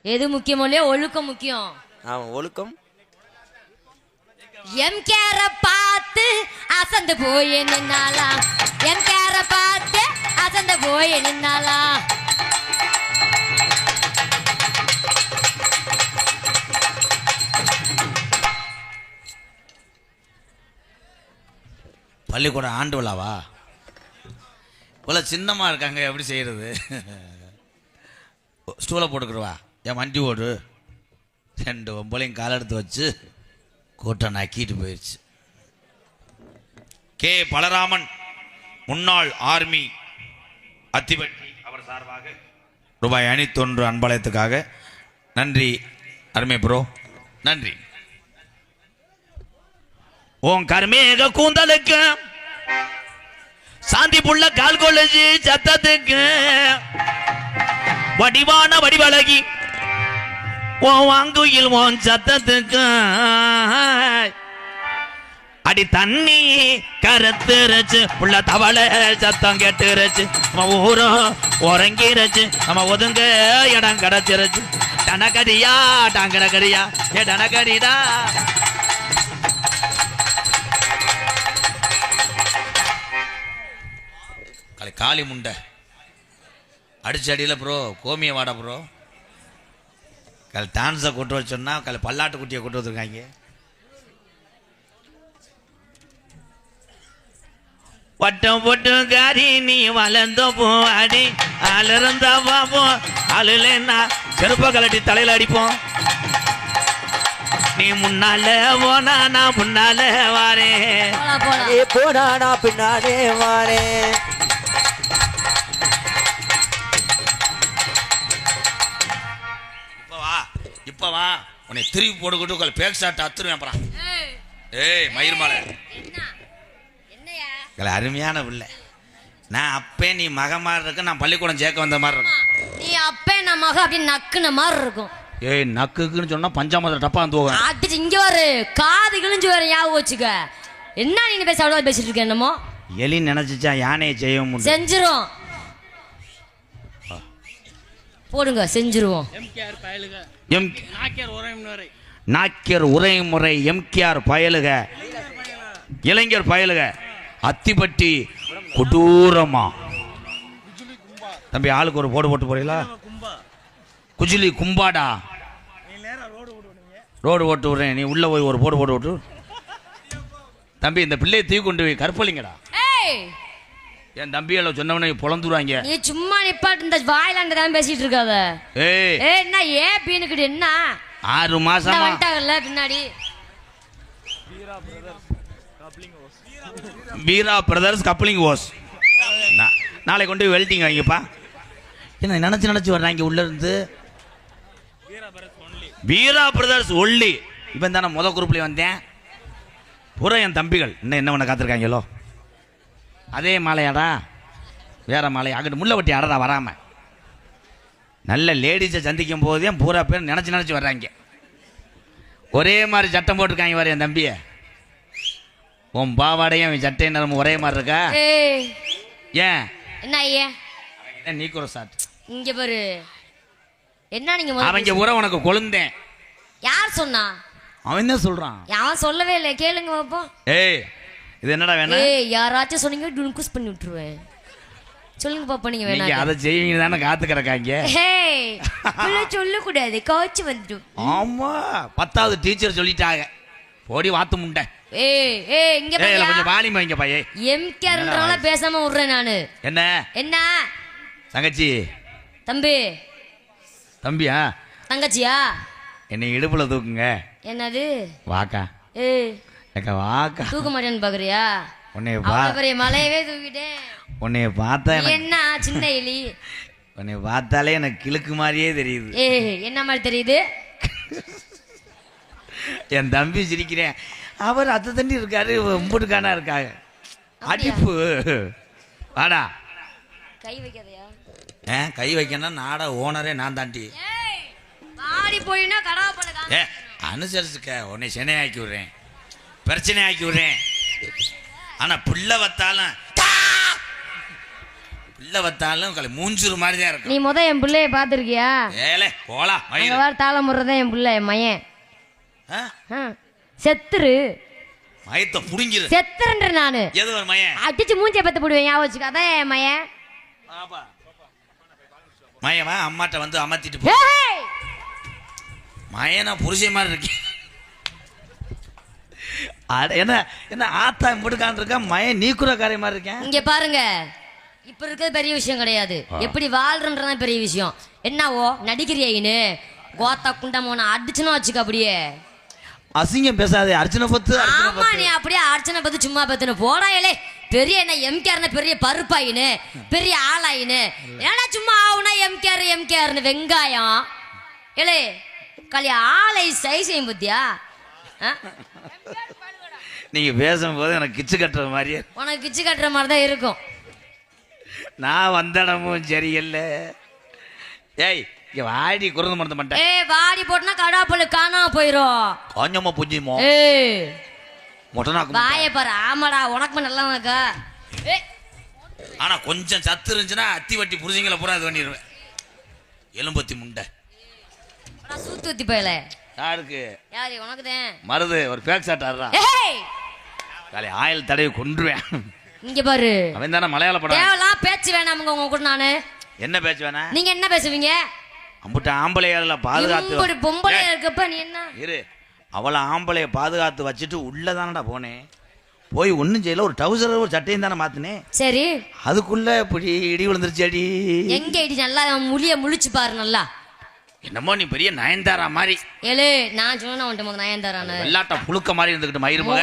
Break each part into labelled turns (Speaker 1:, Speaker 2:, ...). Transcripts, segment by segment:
Speaker 1: எது முக்கியமோ இல்லையோ ஒழுக்கம் முக்கியம்.
Speaker 2: ஒழுக்கம்.
Speaker 1: எம்கேர பார்த்து அசந்து போய் நின்னாலா, எம்கேர பார்த்து அசந்து போய் நின்னாலா.
Speaker 3: பள்ளிக்கூடம் ஆண்டு விழாவா? இவ்வளோ சின்னமாக இருக்காங்க, எப்படி செய்கிறது? ஸ்டூலை போட்டுக்கிடுவா, என் வண்டி ஓடு. 2 ஒம்பளையும் கால் எடுத்து வச்சு கூட்டம் நக்கிட்டு போயிடுச்சு. கே பலராமன் முன்னாள் ஆர்மி அத்திப்பட்டி அவர் சார்பாக ரூபாய் 51 அன்பளயத்துக்காக நன்றி. அருமை ப்ரோ, நன்றி. உன் கர்மேக கூந்தலுக்கு சாந்தி புள்ள கால் கொள்ளு சத்தத்துக்கு வடிவான வடிவழகி உன் வாங்குயில் உன் சத்தத்துக்கு அடி தண்ணி கருத்துருச்சு புள்ள தவளை சத்தம் கேட்டுருச்சு. நம்ம ஊரும் உறங்கிருச்சு, நம்ம ஒதுங்க இடம் கிடைச்சிருச்சு. டனக்கடியா டாங்கடக்கடியா ஏ டனக்கடிடா. காளி முண்டை அடிச்சு அடியில் ப்ரோ கோமிய வாடா ப்ரோ. டான்ஸை கொண்டு வச்சோன்னா பல்லாட்டு குட்டியை கொண்டு வந்துருக்காங்க. வட்டம் பொட்டும் காரி நீ வளர்ந்தோ போடி அலர்ந்தா பாப்போம். அழுலன்னா செருப்ப கலட்டி தலையில் அடிப்போம். நீ முன்னால போனா நான் முன்னால வாரேன்,
Speaker 2: போனா நான் பின்னாலே வாரேன்.
Speaker 3: இப்ப வா, உன்னை திருப்பி போட்டுக்கிட்டு பேக் ஷாட் அத்துருவேன். அப்புறம் ஏய் மயிர் மாலை அருமையான பிள்ளை. நான் அப்பே நீ மக மாதிரி இருக்கு, நான் பள்ளிக்கூடம் சேர்க்க வந்த மாதிரி இருக்கும்.
Speaker 1: நீ அப்பே நான் மக அப்படி நக்குன மாதிரி இருக்கும்.
Speaker 3: ஏய் நக்குன்னு சொன்னா பஞ்சாமத்துல டப்பா வந்து போவேன்.
Speaker 1: அடிச்சு இங்க வரு, காது கிழிஞ்சு வர ஞாபகம் வச்சுக்க. என்ன நீ பேச அவ்வளோ பேசிட்டு இருக்க? என்னமோ
Speaker 3: எலி நினைச்சிச்சா யானையை செய்ய முடியும்,
Speaker 1: செஞ்சிரும். போடுங்க செஞ்சிருவோம்.
Speaker 3: நாக்கியர் உரைமுறை எம்கேஆர் பயலுக இளைஞர் பயலுக அத்திப்பட்டி கொடூரமா. தம்பி ஆளுக்கு ஒரு போடு போட்டு போறீங்களா? குஜிலி கும்பாடா ரோடு ஓட்டு விடுறேன், நீ உள்ள போய் ஒரு போடு போட்டு விட்டு. தம்பி இந்த பிள்ளையை தூக்கி கொண்டு போய் கற்பழிங்கடா. என் தம்பியால சொன்னவனே பொழந்துருவாங்க.
Speaker 1: நீ சும்மா நிப்பாட்டு, இந்த வாயிலாண்ட தான் பேசிட்டு இருக்காத.
Speaker 3: ஏய்
Speaker 1: என்ன ஏன் பீனுக்கிட்டு என்ன
Speaker 3: 6 மாசமா
Speaker 1: வந்துட்டாங்கல்ல பின்னாடி.
Speaker 3: வீரா பிரதர்ஸ் கப்ளிங் வாஸ். நாளை கொண்டு போய் வெல்டிங் வாங்கிப்பா. என்ன நினைச்சு வர்றாங்க உள்ள இருந்து. வீரா பிரதர்ஸ் ஒல்லி. இப்போ தானே முதல் குரூப்லேயே வந்தேன். பூரா என் தம்பிகள் இன்னும் என்ன பண்ண காத்திருக்காங்களோ. அதே மாலையாடா வேற மாலை அங்கிட்டு முள்ளவட்டி ஆடா வராம. நல்ல லேடிஸை சந்திக்கும் போதே பூரா பேர் நினச்சி வர்றாங்க. ஒரே மாதிரி சட்டம் போட்டிருக்காங்க வர என் தம்பிய. உன் பாவாடையும் சட்டை நிறமும் ஒரே மாதிரி இருக்கா? ஏன்
Speaker 1: என்ன ஏன்
Speaker 3: நீக்குற சாட்
Speaker 1: இங்க பாரு. என்ன நீங்க
Speaker 3: அவங்க பூரா உனக்கு கொழுந்தேன்.
Speaker 1: யார் சொன்னா?
Speaker 3: அவன் தான் சொல்றான்.
Speaker 1: அவன் சொல்லவே இல்லை, கேளுங்க பாப்போம்.
Speaker 3: ஏய் இது என்னடா வேணா?
Speaker 1: ஏய் யாராச்சும் சொன்னீங்க டுன்குஸ் பண்ணி விட்டுருவேன். சொல்லுங்க பாப்பா, நீங்க வேணா
Speaker 3: நீங்க அதை செய்வீங்க தானே காத்து கிடக்காங்க.
Speaker 1: ஏய் இல்ல சொல்ல கூடாது, காச்சு வந்துடும்.
Speaker 3: ஆமா 10வது டீச்சர் சொல்லிட்டாங்க போடி வாத்து முண்டை.
Speaker 1: ஏய் ஏய் இங்க பாரு,
Speaker 3: கொஞ்சம் வாலிமா இங்க பாயே.
Speaker 1: எம்கேர்ன்றனால பேசாம விடுறேன் நானு.
Speaker 3: என்ன
Speaker 1: என்ன
Speaker 3: தங்கச்சி?
Speaker 1: தம்பி
Speaker 3: தம்பியா
Speaker 1: தங்கச்சியா?
Speaker 3: என்னை இடுப்புல தூக்குங்க.
Speaker 1: என்னது
Speaker 3: வாக்கா?
Speaker 1: ஏய்
Speaker 3: ஏக்கா வாக்கா.
Speaker 1: தூக்க மாட்டேன்னு பாக்குறியா?
Speaker 3: உன்னைய
Speaker 1: பெரிய மலையவே தூக்கிட்டேன்.
Speaker 3: உன்னைய பார்த்தா
Speaker 1: என்ன சின்ன எலி?
Speaker 3: உன்னைய பார்த்தாலே எனக்கு கிழக்கு மாதிரியே தெரியுது.
Speaker 1: ஏய் என்ன மாதிரி தெரியுது?
Speaker 3: என் தம்பி சிரிக்கிறேன். அவர் அத்தை தண்டி இருக்காரு, உம்புட்டுக்கானா இருக்காங்க. அடிப்பு வாடா.
Speaker 1: கை வைக்காதயா?
Speaker 3: கை வைக்கணும். நாட ஓனரே நான் தாண்டி.
Speaker 1: ஆடி போயினா கடா பண்ண
Speaker 3: அனுசரிச்சுக்க. உன்னை சென்னை ஆக்கி விடுறேன், பிரச்சனை ஆக்கி விடுறேன். ஆனா புள்ள வத்தாலும் பிள்ளை வத்தாலும் மூஞ்சூர் மாதிரி தான் இருக்கும்.
Speaker 1: நீ என் பிள்ளைய பாத்திருக்கியா?
Speaker 3: ஏலே போலா
Speaker 1: அங்க வர தாளம் முறதான் என் பிள்ளை, என் மயன். செத்துரு
Speaker 3: மயத்தை புடுங்கிரு.
Speaker 1: செத்துறன்ற நானு.
Speaker 3: எது ஒரு மயன்?
Speaker 1: அடிச்சு மூஞ்சிய பத்து போடுவேன், ஞாபகம் வச்சுக்க. அதான் என் மயன்.
Speaker 3: மயவா அம்மாட்ட வந்து அமர்த்திட்டு போ. மயனா புருஷன் மாதிரி இருக்கேன். என்ன என்ன ஆத்தா முடுக்கான் இருக்கா, மயன் நீக்குற காரிய மாதிரி இருக்கேன்.
Speaker 1: இங்க பாருங்க, இப்ப இருக்கிறது பெரிய விஷயம் கிடையாது, எப்படி வாழ்றன்றதான் பெரிய விஷயம். என்னவோ நடிக்கிறியின்னு கோத்தா குண்டமோன அடிச்சுன்னு வச்சுக்க. அப்படியே
Speaker 3: அசிங்கம் பேசாதே. அர்ச்சனை பத்து.
Speaker 1: ஆமா, நீ அப்படியே அர்ச்சனை பத்து சும்மா பத்துன்னு போடாயலே. பெரிய என்ன எம்கேர்னு பெரிய பருப்பாயின்னு பெரிய ஆளாயின்னு ஏன்னா சும்மா ஆகுனா எம்கேர்னு வெங்காயம் ஏலே களி ஆளை செய்யும் பத்தியா?
Speaker 3: நீங்க பேசும்போது எனக்கு கிச்சு கட்டுற மாதிரியே.
Speaker 1: உனக்கு கிச்சு கட்டுற மாதிரி தான் இருக்கும்.
Speaker 3: நான் வந்த இடமும் சரியில்ல. ஏய் இங்க வாடி குறந்து மறந்து மாட்டேன்.
Speaker 1: ஏய் வாடி போட்டுனா கடாப்பல்லு காணாம போயிரும்.
Speaker 3: கொஞ்சமா புஞ்சிமோ.
Speaker 1: ஏய்
Speaker 3: மொட்டனாக்கு
Speaker 1: வாயை பாரு. ஆமாடா உனக்கு நல்லா இருக்கா.
Speaker 3: ஆனா கொஞ்சம் சத்து இருந்துச்சுன்னா அத்தி வட்டி புரிஞ்சிங்கள பூரா இது பண்ணிடுவேன். எலும்பத்தி முண்டை
Speaker 1: சூத்து ஊத்தி போயல.
Speaker 3: யாருக்கு?
Speaker 1: யாரு? உனக்கு தான்.
Speaker 3: மருது ஒரு பேக் ஷாட் ஆடுறா. காலை ஆயில் தடவி கொன்றுவேன்.
Speaker 1: இங்க பாரு,
Speaker 3: அவன் தானே மலையாள படம்.
Speaker 1: தேவலாம் பேச்சு வேணாமுங்க உங்க கூட. நானு
Speaker 3: என்ன பேச்சு வேணா?
Speaker 1: நீங்க என்ன பேசுவீங்க?
Speaker 3: அம்புட்ட ஆம்பளையால பாதுகாத்து
Speaker 1: ஒரு பொம்பளை இருக்கப்ப நீ என்ன
Speaker 3: இரு. அவளை ஆம்பளைய பாதுகாத்து வச்சுட்டு உள்ளதானடா போனேன். போய் ஒன்னும் செய்யல, ஒரு டவுசர் ஒரு சட்டையும் தானே மாத்தினேன்.
Speaker 1: சரி,
Speaker 3: அதுக்குள்ள இப்படி இடி விழுந்துருச்சு. அடி
Speaker 1: எங்க இடி? நல்லா முழிய முழிச்சு பாரு. நல்லா
Speaker 3: என்னமோ நீ பெரிய நயன்தாரா மாதிரி.
Speaker 1: ஏலே நான் சொன்ன உன்ட்ட நயன்தாரான
Speaker 3: வெள்ளாட்ட புழுக்க மாதிரி இருந்துகிட்டு மயிறு முக.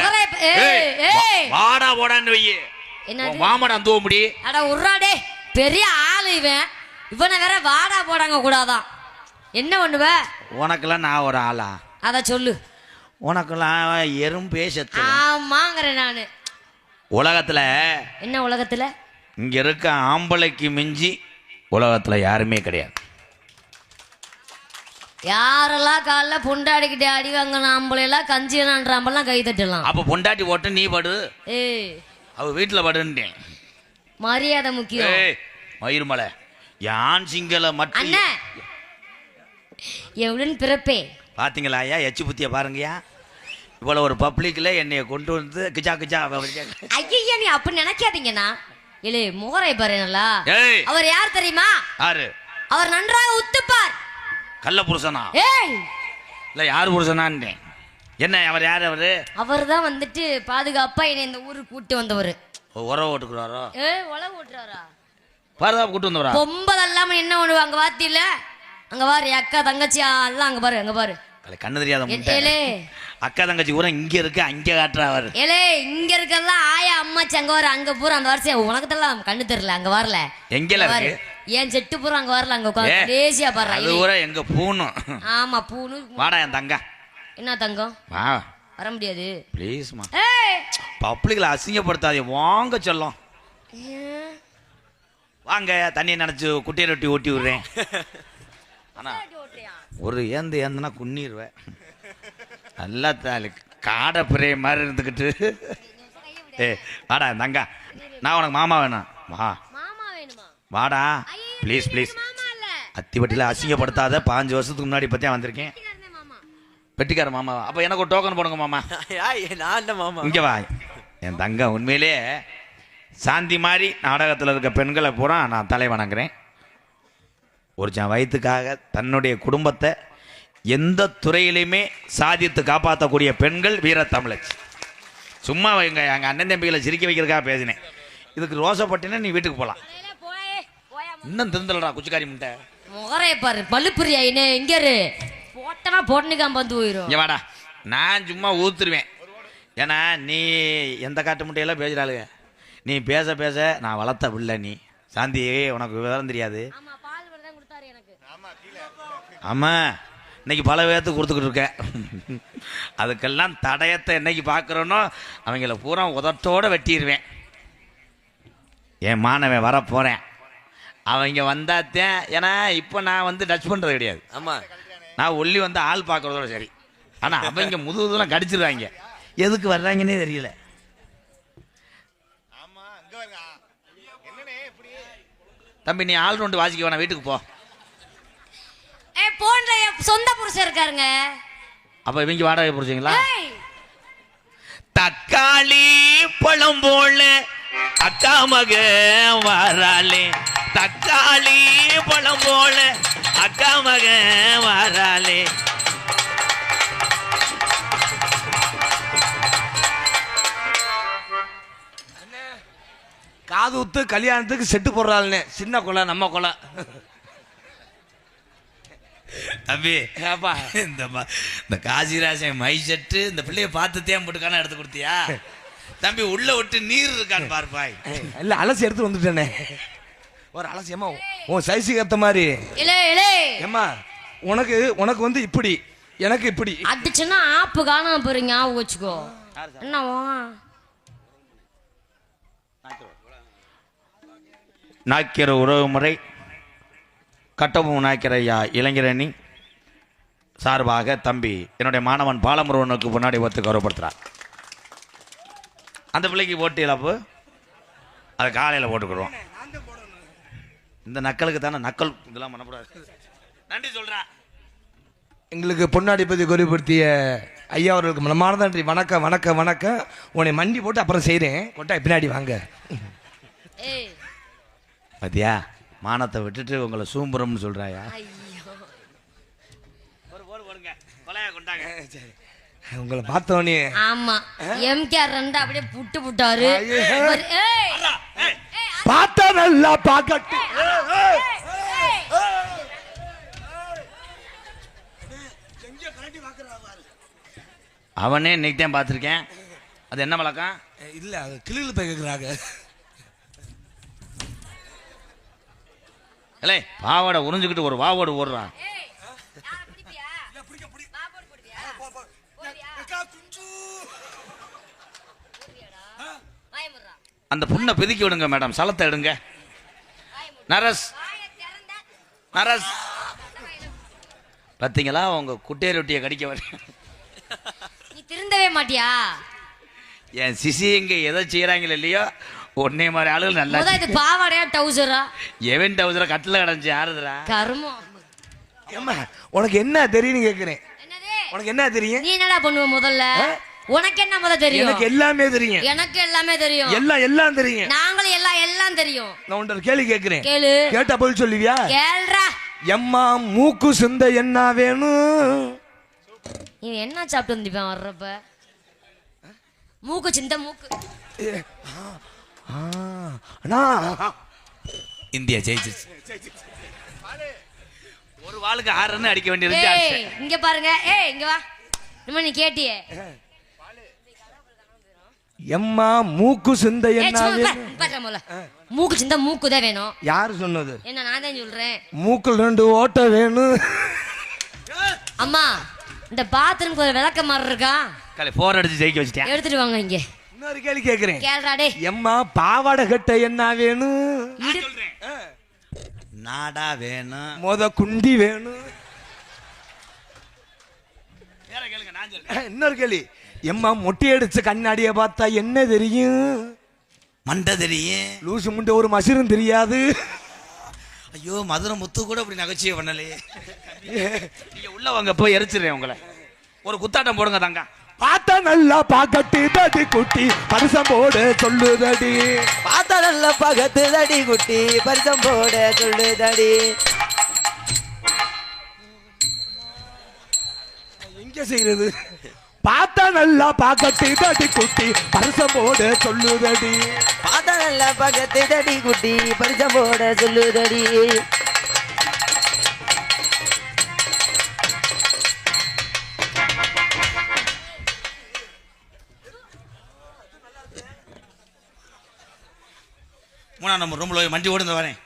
Speaker 3: வாடா போடான்னு வையே.
Speaker 1: என்ன
Speaker 3: மாமடா தூவ முடி.
Speaker 1: அட உர்றாடே, பெரிய ஆளு இவன். இவனை வேற வாடா போடாங்க கூடாதான். என்ன பண்ணுவ?
Speaker 3: உனக்கெல்லாம் நான் ஒரு ஆளா?
Speaker 1: அத சொல்லு.
Speaker 3: உனக்கெல்லாம் எறும்பே செத்து.
Speaker 1: ஆமாங்கிறேன் நானு.
Speaker 3: உலகத்துல
Speaker 1: என்ன உலகத்துல?
Speaker 3: இங்க இருக்க ஆம்பளைக்கு மிஞ்சி உலகத்துல யாருமே கிடையாது.
Speaker 1: யாரெல்லாம் காலைல பொண்டாடிக்கிட்டே அடி வாங்கணும் ஆம்பளையெல்லாம் கஞ்சியலான்றாம்பெல்லாம் கை தட்டலாம்.
Speaker 3: அப்ப பொண்டாட்டி ஓட்டு நீ படு.
Speaker 1: ஏய்
Speaker 3: அவ வீட்டுல படுன்றேன்.
Speaker 1: மரியாதை முக்கியம்.
Speaker 3: மயிர்மலை யான் சிங்கள மட்டும்
Speaker 1: அண்ணா எவ்வளவு பிறப்பே
Speaker 3: பாத்தீங்களா? ஐயா எச்சு புத்திய பாருங்கயா. இவ்வளவு ஒரு பப்ளிக்ல என்னைய கொண்டு வந்து கிச்சா கிச்சா.
Speaker 1: ஐயா நீ அப்படி நினைக்காதீங்கண்ணா. இல்ல முகரை பாரு நல்லா. அவர் யார் தெரியுமா?
Speaker 3: யாரு?
Speaker 1: அவர் நன்றாக உத்துப்பார்.
Speaker 3: கள்ள புருஷனா?
Speaker 1: ஏய்
Speaker 3: இல்ல யாரு புருஷனான்னு. என்ன அவர் யாரு? அவரு
Speaker 1: அவர் தான் வந்துட்டு பாதுகாப்பா என்னை இந்த ஊருக்கு கூட்டு வந்தவர்.
Speaker 3: உறவு ஓட்டுக்குறாரோ?
Speaker 1: உழவு ஓட்டுறாரா?
Speaker 3: பாதுகாப்பு கூட்டு வந்தவரா?
Speaker 1: பொம்பல் இல்லாம என்ன பண்ணுவா? அங்க வாத்தியில அங்க பாரு அக்கா தங்கச்சி எல்லாம் அங்க பாரு. அங்க பாரு
Speaker 3: கண்ணு தெரியாத அக்கா தங்கச்சி கூட இங்க இருக்கு, அங்க காட்டுறா. அவர்
Speaker 1: ஏலே இங்க இருக்கெல்லாம் ஆயா அம்மாச்சி அங்க வர. அங்க பூரா அந்த வருஷம் உனக்கு தெல்லாம் கண்ணு தெரியல. அங்க வரல.
Speaker 3: எங்கல இருக்கு?
Speaker 1: ஏன் செட்டு பூரா அங்க வரல. அங்க உட்கார்ந்து தேசியா பாரு.
Speaker 3: அது பூரா எங்க பூணும்.
Speaker 1: ஆமா பூணு. வாடா
Speaker 3: என் தங்க.
Speaker 1: என்ன தங்கம்? வா வர முடியாது
Speaker 3: ப்ளீஸ்மா. பப்ளிக்ல அசிங்கப்படுத்தாதே. வாங்க சொல்லும். வாங்க தண்ணியை நினைச்சு குட்டியை ரொட்டி ஓட்டி விடுறேன். ஆனா ஒரு ஏந்துனா குன்னிடுவேன். நல்லா காடை பிறைய மாதிரி இருந்துக்கிட்டு. வாடா தங்கா, நான் உனக்கு மாமா வேணும். வா வாடா ப்ளீஸ் ப்ளீஸ். அத்திப்பட்டியில் அசிங்கப்படுத்தாத. 5 வருஷத்துக்கு முன்னாடி பற்றியா வந்திருக்கேன். வெட்டிக்கார மாமா. அப்போ எனக்கு ஒரு டோக்கன் போடுங்க மாமா.
Speaker 2: மாமா
Speaker 3: இங்கே வா. என் தங்க உண்மையிலே சாந்தி மாதிரி நாடகத்தில் இருக்க பெண்களை பூரா நான் தலை வணங்குறேன். ஒரு வயிற்றுக்காக தன்னுடைய குடும்பத்தை எந்த துறையிலையுமே சாதித்து காப்பாற்றக்கூடிய பெண்கள் வீரத்தமிழச்சி. சும்மா எங்கள் அண்ணன் தம்பிகளை சிரிக்க வைக்கிறதுக்காக பேசினேன். இதுக்கு ரோசப்பட்டினா நீ வீட்டுக்கு போகலாம். இன்னும் திருந்தலடா குச்சிக்காரி முட்டை.
Speaker 1: முகரை பாரு பல்லுப்புரியா. இங்க போட்டனா போட்டனுக்காம வந்து போயிடும்.
Speaker 3: இங்க வாடா. நான் சும்மா ஊத்துருவேன். ஏன்னா நீ எந்த காட்டு முட்டையெல்லாம் பேசுறாளுங்க. நீ பேச பேச நான் வளர்த்த பிள்ளை. நீ சாந்தி உனக்கு விவரம் தெரியாது. ஆமா இன்னைக்கு பல பேர்த்துக்கு கொடுத்துக்கிட்டு இருக்க. அதுக்கெல்லாம் தடயத்தை என்னைக்கு பார்க்குறோன்னோ அவங்கள பூரா உதட்டோட வெட்டிடுவேன். என் மாணவன் வர போகிறேன். அவங்க வந்தாத்தேன். ஏன்னா இப்போ நான் வந்து டச் பண்ணுறது கிடையாது. ஆமாம் நான் ஒல்லி வந்து ஆள் பார்க்குறதோட சரி. ஆனால் அவங்க முதுகுலாம் கடிச்சிருவாங்க. எதுக்கு வர்றாங்கன்னே தெரியல. தம்பி நீ ஆள் ரெண்டு வாசிக்க வேணாம், வீட்டுக்கு போ.
Speaker 1: போன்ற என் சொந்த புருஷன் இருக்காருங்க.
Speaker 3: அப்ப இவங்க வாடகை புரிச்சிங்களா?
Speaker 1: ஏய்,
Speaker 3: தக்காளி பழம் போல அக்கா மக வாராளே, தக்காளி பழம் போல அக்கா மக வாராளே.
Speaker 4: காது ஊத்து கல்யாணத்துக்கு செட்டு போடுறாள்னே, சின்ன கொலை நம்ம கொலை.
Speaker 3: தம்பி
Speaker 4: ஏப்பா
Speaker 3: இந்த காசிராசன் மை செட்டு இந்த பிள்ளைய பார்த்து தேன் போட்டுக்கான எடுத்து கொடுத்தியா? தம்பி உள்ள விட்டு நீர் இருக்கான்னு பார்ப்பாய்.
Speaker 4: இல்ல அலசி எடுத்து வந்துட்டேனே. ஒரு அலசியம்மா உன் சைஸுக்கு ஏத்த மாதிரி.
Speaker 1: இலே இலே
Speaker 4: ஏம்மா உனக்கு வந்து இப்படி, எனக்கு இப்படி.
Speaker 1: அடிச்சுன்னா ஆப்பு காணாம போறீங்க, ஞாபகம் வச்சுக்கோ. என்னவா
Speaker 3: நாய்க்கிற உறவு முறை கட்டபொம்மன் நாய்க்கிற ஐயா இளைஞரணி சார்பாக தம்பி என்னுடைய மாணவன் பாலமுருகனுக்கு முன்னாடி ஒத்து கௌரவப்படுத்துறார். அந்த பிள்ளைக்கு ஓட்டு இழப்பு அதை காலையில் போட்டுக்கிறோம். இந்த நக்கலுக்கு தானே நக்கல் இதெல்லாம் பண்ணக்கூடாது. நன்றி சொல்றா.
Speaker 4: எங்களுக்கு பொன்னாடிப்பதி குறிப்படுத்திய ஐயா அவர்களுக்கு மனமார்ந்த நன்றி. வணக்கம் வணக்கம் வணக்கம். உன்னை மண்டி போட்டு அப்புறம் செய்கிறேன், கொட்டா பின்னாடி வாங்க.
Speaker 1: ஏய்
Speaker 3: பாத்தியா, மானத்தை விட்டுட்டு உங்களை சூம்புறம்னு சொல்றாயா?
Speaker 4: உங்களை பார்த்தோன்னே
Speaker 1: ஆமா எம்கேஆர் ரெண்டு அப்படியே புட்டு புட்டாரு.
Speaker 4: பார்த்தா நல்லா பாக்கட்டு.
Speaker 3: அவனே இன்னைக்கு தான் பார்த்துருக்கேன். அது என்ன வழக்கம்?
Speaker 4: இல்ல அது கிளியில் போய் கேட்குறாங்க.
Speaker 3: இல்லை பாவாடை உறிஞ்சுக்கிட்டு ஒரு வாவோடு ஓடுறான். அந்த புண்ணை பிதுக்கி விடுங்க மேடம், சலத்தை எடுங்க. நரஸ் நரஸ் பார்த்தீங்களா, உங்க குட்டையை ரொட்டியை கடிக்க வர.
Speaker 1: நீ திருந்தவே மாட்டியா?
Speaker 3: என் சிசி இங்க எதை செய்யறாங்களோ இல்லையோ ஒன்னே மாதிரி ஆளுகள் நல்லா.
Speaker 1: இது பாவாடையா டவுசரா?
Speaker 3: எவன் டவுசரா கட்டில கடைஞ்சி ஆறுதுரா
Speaker 1: கருமம்.
Speaker 4: ஏம்மா உனக்கு என்ன தெரியும்னு கேட்குறேன். உனக்கு என்ன தெரியும்?
Speaker 1: நீ என்னடா பண்ணுவ முதல்ல? உனக்கு என்ன முதல்ல தெரியும்?
Speaker 4: எனக்கு எல்லாமே தெரியும்.
Speaker 1: எனக்கு எல்லாமே தெரியும்.
Speaker 4: எல்லாம் தெரியும்.
Speaker 1: நாங்களும் எல்லாம் தெரியும்.
Speaker 4: நான் உன்கிட்ட கேள்வி கேட்கிறேன்,
Speaker 1: கேளு.
Speaker 4: கேட்டா பதில் சொல்லுவியா?
Speaker 1: கேள்றா.
Speaker 4: எம்மா மூக்கு சிந்த என்ன வேணும்?
Speaker 1: நீ என்ன சாப்பிட்டு வந்திருப்பேன் வர்றப்ப? மூக்கு சிந்த மூக்கு.
Speaker 4: அண்ணா
Speaker 3: இந்தியா ஜெயிச்சிச்சு. ஒரு வாளுக்கு 6 ரன் அடிக்க வேண்டியது.
Speaker 1: இங்க பாருங்க. இங்க வா. நம்ம நீ கேட்டியே.
Speaker 4: எம்மா மூக்கு சிந்த என்ன வேணும்?
Speaker 1: மூக்கு சிந்த மூக்கு தான் வேணும்.
Speaker 4: யாரு சொன்னது?
Speaker 1: என்ன நான் தான் சொல்றேன்.
Speaker 4: மூக்குல 2 ஓட்ட வேணும்.
Speaker 1: அம்மா இந்த பாத்ரூம்க்கு ஒரு விளக்க மாதிரி இருக்கா?
Speaker 3: காலை 4 அடிச்சு ஜெயிக்க வச்சிட்டேன்.
Speaker 1: எடுத்துட்டு வாங்க இங்க.
Speaker 4: இன்னொரு கேள்வி கேக்குறேன்.
Speaker 1: கேளுடா டேய்.
Speaker 4: எம்மா பாவாடை கட்ட என்ன வேணும்?
Speaker 3: நாடா வேணும்.
Speaker 4: மொத குண்டி வேணும். இன்னொரு கேள்வி. எம்மா மொட்டை அடிச்ச கண்ணாடிய பார்த்தா என்ன தெரியும்?
Speaker 3: மண்டை தெரியும்.
Speaker 4: லூசு முண்டை ஒரு மசிரும் தெரியாது.
Speaker 3: ஐயோ மதுரை முத்து கூட அப்படி நகைச்சுவை பண்ணலையே. நீங்க உள்ள வாங்க, போய் எரிச்சிடுறேன் உங்களை. ஒரு குத்தாட்டம் போடுங்க தாங்க.
Speaker 4: பார்த்தா நல்லா பாக்கட்டு தடி குட்டி பரிசம் போட சொல்லுதடி.
Speaker 2: பார்த்தா நல்லா பகத்து தடி குட்டி பரிசம் போட சொல்லுதடி.
Speaker 4: எங்க செய்யறது? பார்த்தா நல்லா பாக்கட்டு தடி குட்டி பரிசம் போட சொல்லுதடி.
Speaker 2: பார்த்தா நல்லா பகத்து தடி குட்டி பரிசம் போட சொல்லுதடி.
Speaker 3: மூணாம் நம்பர் ரூம்ல மண்டி ஓடுந்து வரேன்.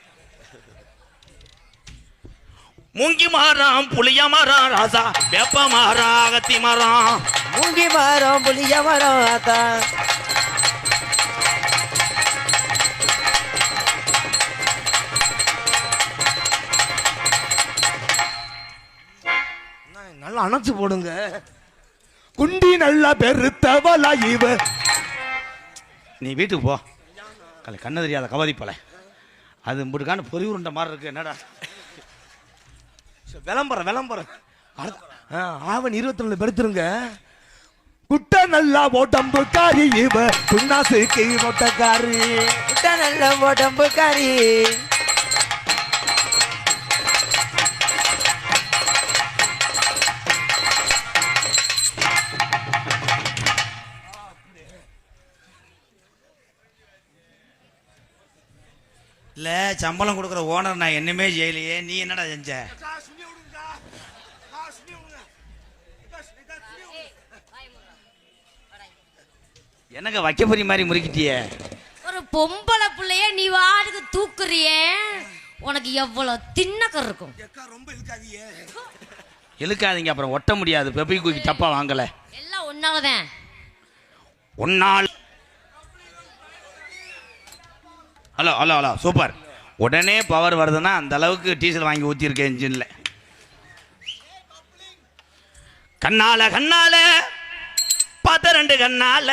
Speaker 3: மூங்கி மரம் புளிய மரம் ராசா வேப்ப மரம் அகத்தி மரம்.
Speaker 2: மூங்கி மரம் புளிய மரம் ஆத்தா.
Speaker 4: நல்லா அணைச்சு போடுங்க. குண்டி நல்லா பெருத்தவளா இவ.
Speaker 3: நீ வீட்டுக்கு போ. கண்ணு தெரியாத கவதிப்பல. அது இம்புட்டுக்கான பொறி உருண்டை மாதிரி இருக்கு என்னடா
Speaker 4: விளம்பரம் ஆவன் 22 பெருத்துருங்க. குட்ட நல்லா ஓட்டம்பு காரி இவ சுண்ணாசுக்கு மொட்டக்காரி.
Speaker 2: குட்ட நல்ல உடம்பு காரி.
Speaker 3: இல்லை சம்பளம் கொடுக்குற ஓனர் நான் என்னமே செய்யலையே, நீ என்னடா செஞ்ச? எனக்கு வைக்கப்பறி மாதிரி முறுக்கிட்டியே.
Speaker 1: ஒரு பொம்பளை பிள்ளைய நீ வாடுக்கு தூக்குறியே, உனக்கு எவ்வளவு தின்னக்கம் இருக்கும்.
Speaker 3: இழுக்காதீங்க, அப்புறம் ஒட்ட முடியாது. பெப்பி குக்கி தப்பா வாங்கல,
Speaker 1: எல்லாம் ஒன்னாலதான்.
Speaker 3: ஒன்னால். Hello hello hello, super. உடனே பவர் வருதுன்னா அந்த அளவுக்கு டீசல் வாங்கி ஊற்றிருக்கேன் இன்ஜினில். கண்ணால கண்ணால பார்த்த 2 கண்ணால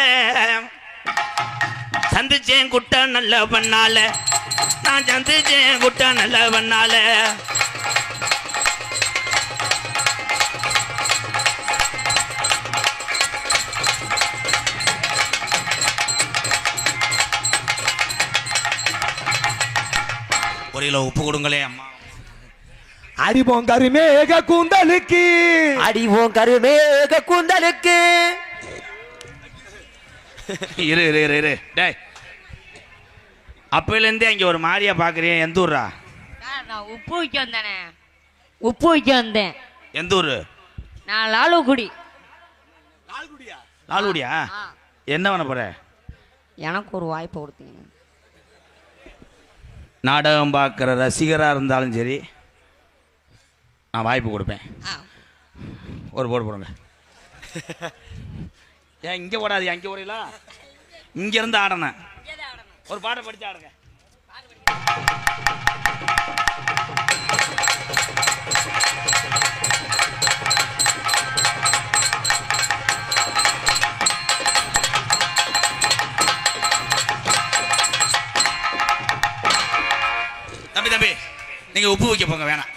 Speaker 3: சந்திச்சேன் குட்ட நல்ல பண்ணால, நான் சந்திச்சேன் குட்ட நல்ல பண்ணால. ஒரு கிலோ உப்பு கொடுங்களே அம்மா.
Speaker 4: அடிவோம் கருமேக கூந்தலுக்கு,
Speaker 2: அடிவோம் கருமேக கூந்தலுக்கு.
Speaker 3: இரு இரு இரு இரு டேய், அப்பையிலேருந்தே அங்கே ஒரு மாதிரியா பார்க்குறேன். எந்த ஊரா?
Speaker 1: நான் உப்பு வைக்க வந்தேனே, உப்பு வைக்க வந்தேன்.
Speaker 3: எந்த ஊர்?
Speaker 1: நான் லாலுக்குடி.
Speaker 3: லால்குடியா? என்ன பண்ண போற?
Speaker 1: எனக்கு ஒரு வாய்ப்பு கொடுத்தீங்க.
Speaker 3: நாடகம் பார்க்குற ரசிகராக இருந்தாலும் சரி, நான் வாய்ப்பு கொடுப்பேன். ஒரு போடு போடுங்க. ஏன் இங்கே ஓடாது, அங்கே ஓடலா? இங்கேருந்து ஆடணும். ஒரு பாட்டை படித்து ஆடுங்க. தம்பி தம்பி, நீங்கள் உப்பு வைக்க போங்க. வேணாம்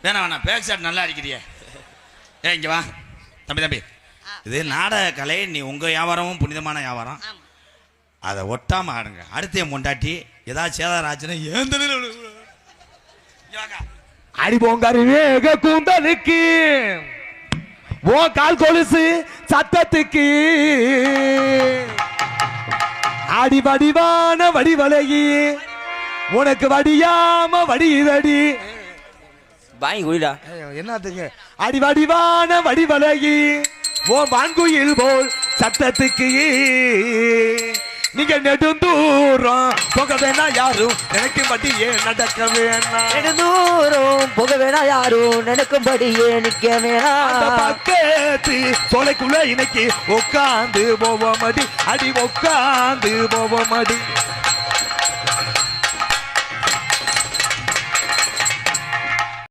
Speaker 3: வேணாம் வேணாம், பேக் ஷாட் நல்லா அடிக்கிறியே. இங்கே வா தம்பி தம்பி, இது நாடக கலை. நீ உங்கள் வியாபாரமும் புனிதமான வியாபாரம், அதை ஒட்டாமல் ஆடுங்க. அடுத்த மொண்டாட்டி ஏதாவது சேதாரம் ஆச்சுன்னா ஏன்
Speaker 4: அடிவோம் கருமேக கூந்தலுக்கு, ஓ கால் கொலுசு சத்தத்துக்கு, அடி வடிவான வடிவலகி உனக்கு வடியாம வடிதடி.
Speaker 2: வாங்கி குடிடா.
Speaker 4: என்னத்துக்கு? அடி வடிவான வடிவலகி ஓ வான்குயில் போல் சத்தத்துக்கு, நீங்க நெடுந்தூரம் போக வேணா யாரும் நினைக்கும்படி ஏன் நடக்க வேணாம்.
Speaker 2: நெடுந்தூரம் போக வேணா யாரும் நினைக்கும்படியே நிக்க வேணாம்.
Speaker 4: பக்கத்து சோலைக்குள்ள இன்னைக்கு உட்காந்து போவோமடி, அடி உட்காந்து போவோமடி.